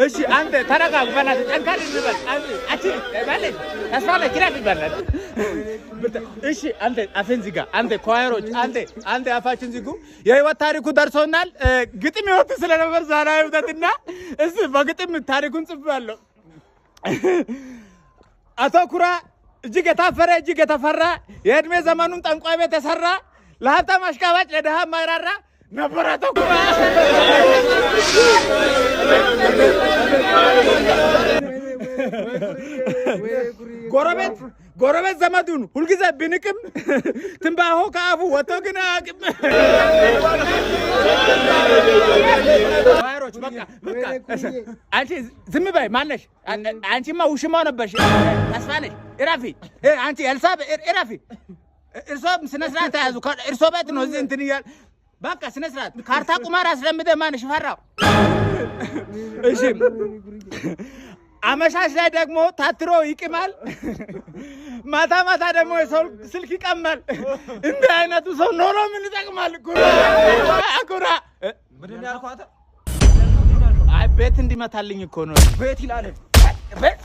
እሺ አንተ ተረጋጋ በላት ጠንካራ ልበል አቺ ማለት አስፋለ ኪራፍ ይባላል እሺ አንተ አፈን ዝጋ አንተ ኳየሮች አንተ አፋችን ዝጉ የህይወት ታሪኩ ደርሶናል ግጥም ይወጥ ስለነበር ዛሬ ውጣትና እሺ በግጥም ታሪኩን ጽፌያለሁ አቶ ኩራ እጅግ የታፈረ እጅግ የተፈራ የእድሜ ዘመኑን ጠንቋይ ቤት ተሰራ ለሀብታም አሽቃባጭ ለደሃ ማይራራ ነበር አቶ ኩራ ጎረቤት ዘመዱን ሁልጊዜ ቢንቅም ትንባሆ ከአፉ ወጥቶ ግን አያውቅም። ዋይሮች በቃ አንቺ ዝም በይ ማነሽ? አንቺማ ውሽማው ነበርሽ። ተስፋ ነሽ። እረፊ አንቺ ኤልሳብ እረፊ። እርሶም ስነ ስርዓት ተያዙ። እርሶ ቤት ነው እዚህ እንትን እያል በቃ ስነ ስርዓት ካርታ ቁማር አስለምደ ማነሽ ፈራው። እሺ አመሻሽ ላይ ደግሞ ታትሮ ይቅማል ማታ ማታ ደግሞ የሰው ስልክ ይቀማል እንደ አይነቱ ሰው ኖሮ ምን ይጠቅማል ኩራ ምንድን ነው ያልኳት አይ ቤት እንዲመታልኝ እኮ ነው ቤት ይላል ቤት